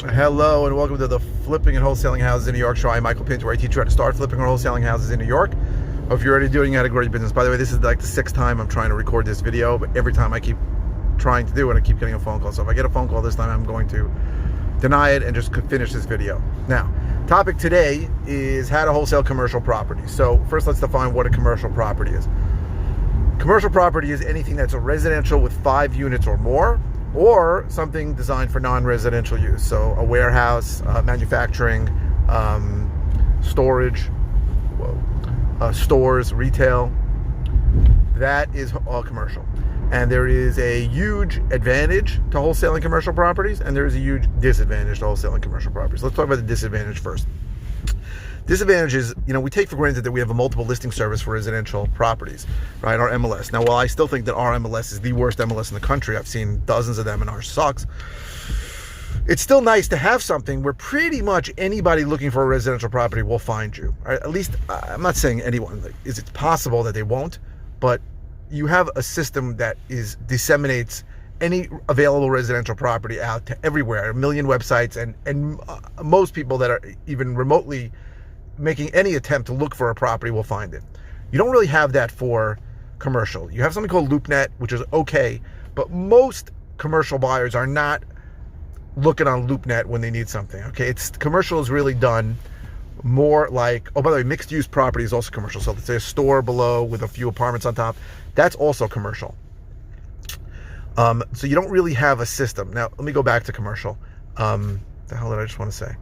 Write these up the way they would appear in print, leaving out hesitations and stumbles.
Hello and welcome to the Flipping and Wholesaling Houses in New York show. I'm Michael Pinter, where I teach you how to start flipping or wholesaling houses in New York. If you're already doing it, how to grow your business. By the way, this is like the 6th time I'm trying to record this video, but every time I keep trying to do it, I keep getting a phone call. So if I get a phone call this time, I'm going to deny it and just finish this video. Now, topic today is how to wholesale commercial property. So first, let's define what a commercial property is. Commercial property is anything that's a residential with 5 units or more, or something designed for non-residential use. So a warehouse, manufacturing, storage, stores, retail. That is all commercial. And there is a huge advantage to wholesaling commercial properties, and there is a huge disadvantage to wholesaling commercial properties. Let's talk about the disadvantage first. Disadvantage is, we take for granted that we have a multiple listing service for residential properties, right? Our MLS. Now, while I still think that our MLS is the worst MLS in the country, I've seen dozens of them and ours sucks. It's still nice to have something where pretty much anybody looking for a residential property will find you. Right? At least, I'm not saying anyone. Is it possible that they won't? But you have a system that disseminates any available residential property out to everywhere, a million websites, and most people that are even remotely making any attempt to look for a property will find it. You don't really have that for commercial. You have something called LoopNet, which is okay, but most commercial buyers are not looking on LoopNet when they need something. Okay, commercial is really done more like, oh, by the way, mixed use property is also commercial. So let's say a store below with a few apartments on top, that's also commercial. So you don't really have a system. Now let me go back to commercial. The hell did I just want to say?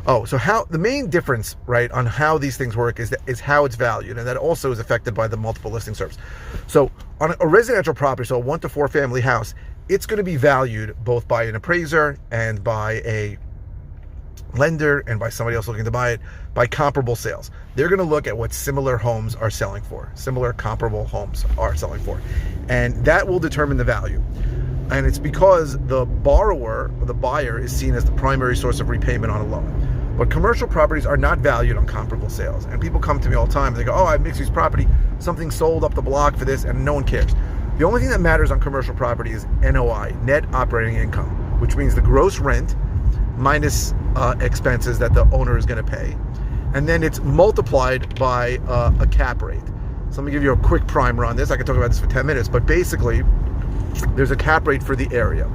Oh, so the main difference, right, on how these things work is how it's valued, and that also is affected by the multiple listing service. So on a residential property, so a 1 to 4 family house, it's going to be valued both by an appraiser and by a lender and by somebody else looking to buy it by comparable sales. They're going to look at what similar homes are selling for, similar comparable homes are selling for, and that will determine the value. And it's because the borrower or the buyer is seen as the primary source of repayment on a loan. But commercial properties are not valued on comparable sales. And people come to me all the time and they go, oh, I have mixed use property, something sold up the block for this, and no one cares. The only thing that matters on commercial property is NOI, net operating income, which means the gross rent minus expenses that the owner is going to pay. And then it's multiplied by a cap rate. So let me give you a quick primer on this. I could talk about this for 10 minutes, but basically there's a cap rate for the area.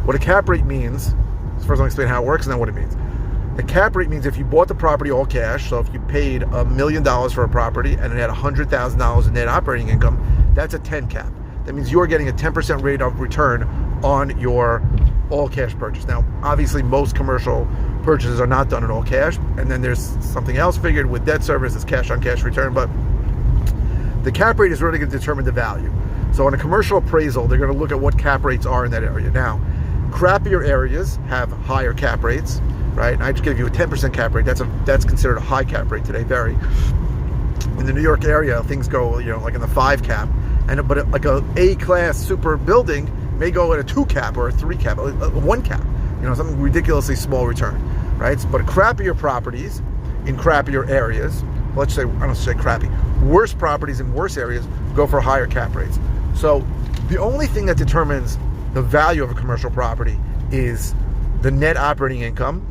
What a cap rate means, first I'll explain how it works and then what it means. A cap rate means if you bought the property all cash, so if you paid $1 million for a property and it had $100,000 in net operating income, that's a 10 cap. That means you're getting a 10% rate of return on your all cash purchase. Now, obviously most commercial purchases are not done in all cash, and then there's something else figured with debt service, it's cash on cash return, but the cap rate is really going to determine the value. So on a commercial appraisal, they're going to look at what cap rates are in that area. Now, crappier areas have higher cap rates, right? And I just gave you a 10% cap rate. That's considered a high cap rate today, very. In the New York area, things go, like in the 5 cap, but like a A-class super building may go at a 2 cap or a 3 cap, a 1 cap, something ridiculously small return, right? But crappier properties in crappier areas, let's say, I don't say crappy, worse properties in worse areas go for higher cap rates. So the only thing that determines the value of a commercial property is the net operating income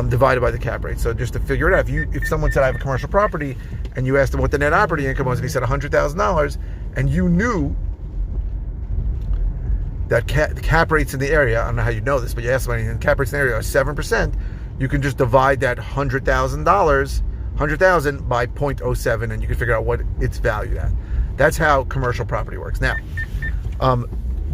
divided by the cap rate. So just to figure it out, if someone said I have a commercial property and you asked him what the net operating income was and he said $100,000 and you knew that the cap rates in the area, I don't know how you know this, but you asked somebody, and cap rates in the area are 7%, you can just divide that $100,000 by 0.07 and you can figure out what it's valued at. That's how commercial property works. Now,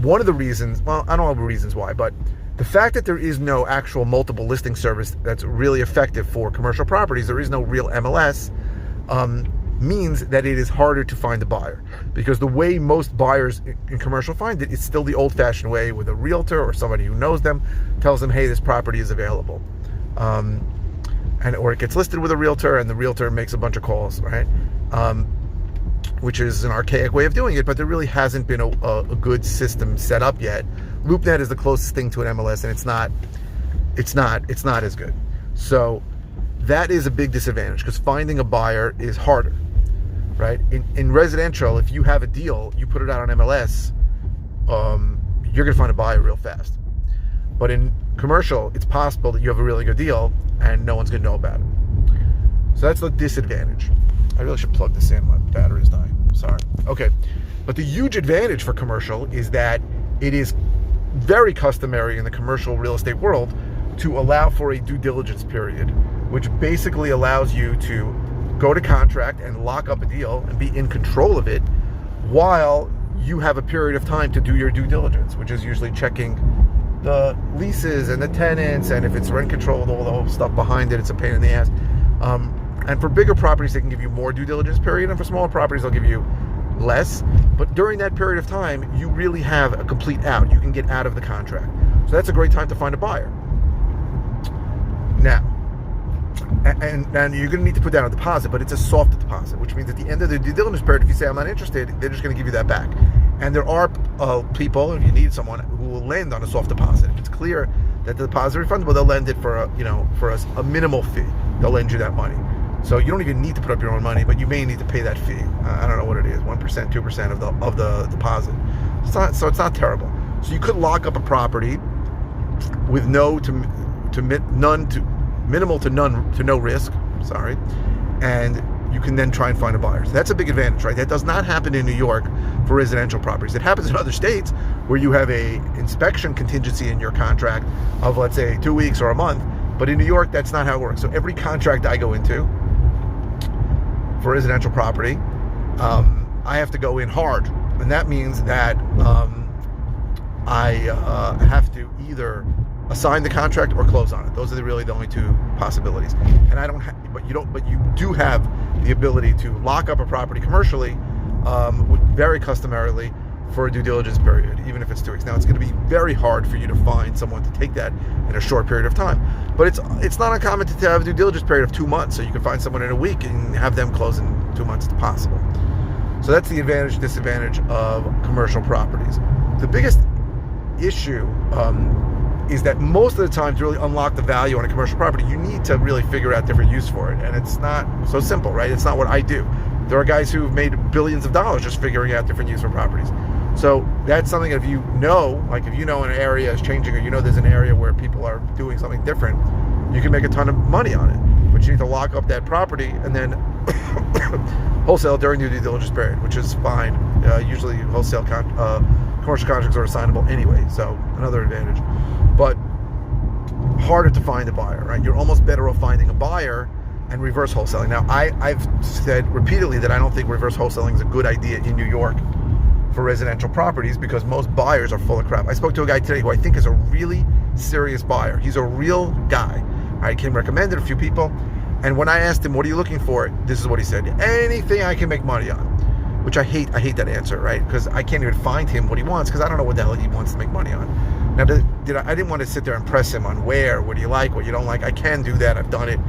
one of the reasons, well, I don't know the reasons why, but the fact that there is no actual multiple listing service that's really effective for commercial properties, there is no real MLS, means that it is harder to find a buyer. Because the way most buyers in commercial find it is still the old-fashioned way with a realtor or somebody who knows them, tells them, hey, this property is available. Or it gets listed with a realtor and the realtor makes a bunch of calls, right? Which is an archaic way of doing it, but there really hasn't been a good system set up yet. LoopNet is the closest thing to an MLS, and it's not as good. So that is a big disadvantage because finding a buyer is harder, right? In residential, if you have a deal, you put it out on MLS, you're going to find a buyer real fast. But in commercial, it's possible that you have a really good deal and no one's going to know about it. So that's the disadvantage. I really should plug this in. My battery's dying. Sorry. Okay. But the huge advantage for commercial is that it is very customary in the commercial real estate world to allow for a due diligence period, which basically allows you to go to contract and lock up a deal and be in control of it while you have a period of time to do your due diligence, which is usually checking the leases and the tenants, and if it's rent controlled, all the whole stuff behind it, it's a pain in the ass. And for bigger properties, they can give you more due diligence period, and for smaller properties, they'll give you less. But during that period of time, you really have a complete out. You can get out of the contract. So that's a great time to find a buyer. Now, and you're going to need to put down a deposit, but it's a soft deposit, which means at the end of the due diligence period, if you say, I'm not interested, they're just going to give you that back. And there are people, if you need someone, who will lend on a soft deposit. If it's clear that the deposit is refundable, they'll lend it for a minimal fee. They'll lend you that money. So you don't even need to put up your own money, but you may need to pay that fee. I don't know what it is, 1%, 2% of the deposit. It's not terrible. So you could lock up a property with minimal to no risk. Sorry, and you can then try and find a buyer. So that's a big advantage, right? That does not happen in New York for residential properties. It happens in other states where you have a inspection contingency in your contract of, let's say, 2 weeks or a month. But in New York, that's not how it works. So every contract I go into for residential property, I have to go in hard. And that means that I have to either assign the contract or close on it. Those are really the only two possibilities. And I don't have, but you do have the ability to lock up a property commercially, very customarily, for a due diligence period, even if it's 2 weeks. Now, it's going to be very hard for you to find someone to take that in a short period of time. But it's not uncommon to have a due diligence period of 2 months, so you can find someone in a week and have them close in 2 months if possible. So that's the advantage, disadvantage of commercial properties. The biggest issue is that most of the time, to really unlock the value on a commercial property, you need to really figure out different use for it. And it's not so simple, right? It's not what I do. There are guys who've made billions of dollars just figuring out different use for properties. So that's something that if you know an area is changing, or there's an area where people are doing something different, you can make a ton of money on it. But you need to lock up that property and then wholesale during the due diligence period, which is fine. Usually wholesale commercial contracts are assignable anyway, so another advantage. But harder to find a buyer, right? You're almost better off finding a buyer and reverse wholesaling. Now, I've said repeatedly that I don't think reverse wholesaling is a good idea in New York for residential properties because most buyers are full of crap. I spoke to a guy today who I think is a really serious buyer. He's a real guy. I can recommend it to a few people. And when I asked him, what are you looking for? This is what he said: anything I can make money on. Which I hate that answer, right? Because I can't even find him what he wants because I don't know what the hell he wants to make money on. Now, I didn't want to sit there and press him on what do you like, what you don't like. I can do that. I've done it.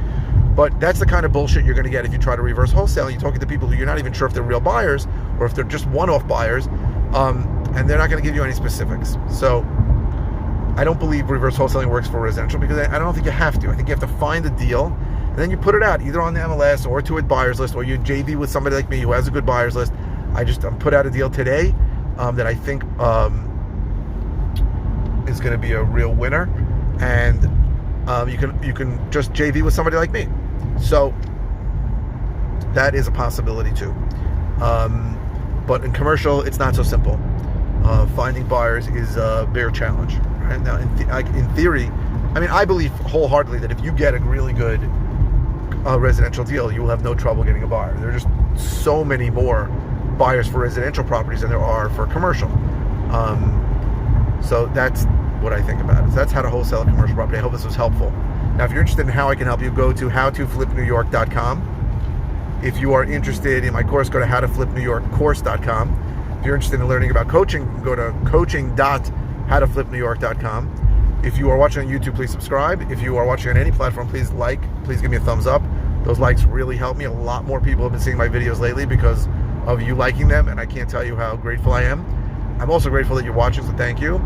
But that's the kind of bullshit you're going to get if you try to reverse wholesale. You're talking to people who you're not even sure if they're real buyers or if they're just one-off buyers, and they're not going to give you any specifics. So I don't believe reverse wholesaling works for residential because I don't think you have to. I think you have to find a deal, and then you put it out either on the MLS or to a buyer's list, or you JV with somebody like me who has a good buyer's list. I just put out a deal today that I think is going to be a real winner, and you can just JV with somebody like me. So that is a possibility too. But in commercial, it's not so simple. Finding buyers is a bigger challenge. Right now, in theory, I believe wholeheartedly that if you get a really good residential deal, you will have no trouble getting a buyer. There are just so many more buyers for residential properties than there are for commercial. So that's what I think about it. So that's how to wholesale a commercial property. I hope this was helpful. Now, if you're interested in how I can help you, go to howtoflipnewyork.com. If you are interested in my course, go to howtoflipnewyorkcourse.com. If you're interested in learning about coaching, go to coaching.howtoflipnewyork.com. If you are watching on YouTube, please subscribe. If you are watching on any platform, please give me a thumbs up. Those likes really help me. A lot more people have been seeing my videos lately because of you liking them, and I can't tell you how grateful I am. I'm also grateful that you're watching, so thank you.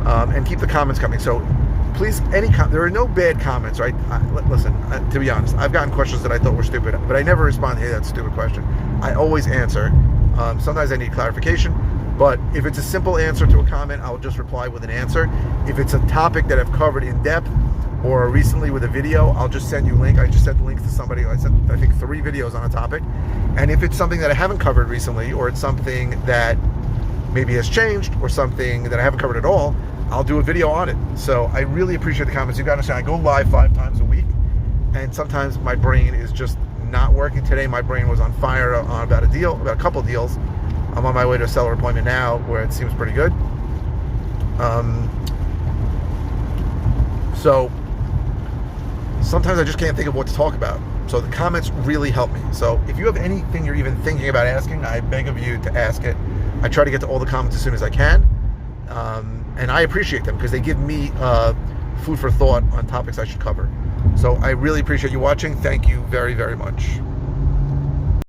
And keep the comments coming. So please, there are no bad comments, right? Listen, to be honest, I've gotten questions that I thought were stupid, but I never respond, hey, that's a stupid question. I always answer. Sometimes I need clarification, But if it's a simple answer to a comment, I'll just reply with an answer. If it's a topic that I've covered in depth or recently with a video, I'll just send you a link. I just sent the links to somebody. I sent, I think, 3 videos on a topic. And if it's something that I haven't covered recently, or it's something that maybe has changed, or something that I haven't covered at all, I'll do a video on it. So I really appreciate the comments. You've got to understand, I go live 5 times a week, and sometimes my brain is just not working. Today my brain was on fire on about a couple deals. I'm on my way to a seller appointment now where it seems pretty good. So sometimes I just can't think of what to talk about. So the comments really help me. So if you have anything you're even thinking about asking, I beg of you to ask it. I try to get to all the comments as soon as I can. And I appreciate them because they give me food for thought on topics I should cover. So I really appreciate you watching. Thank you very, very much.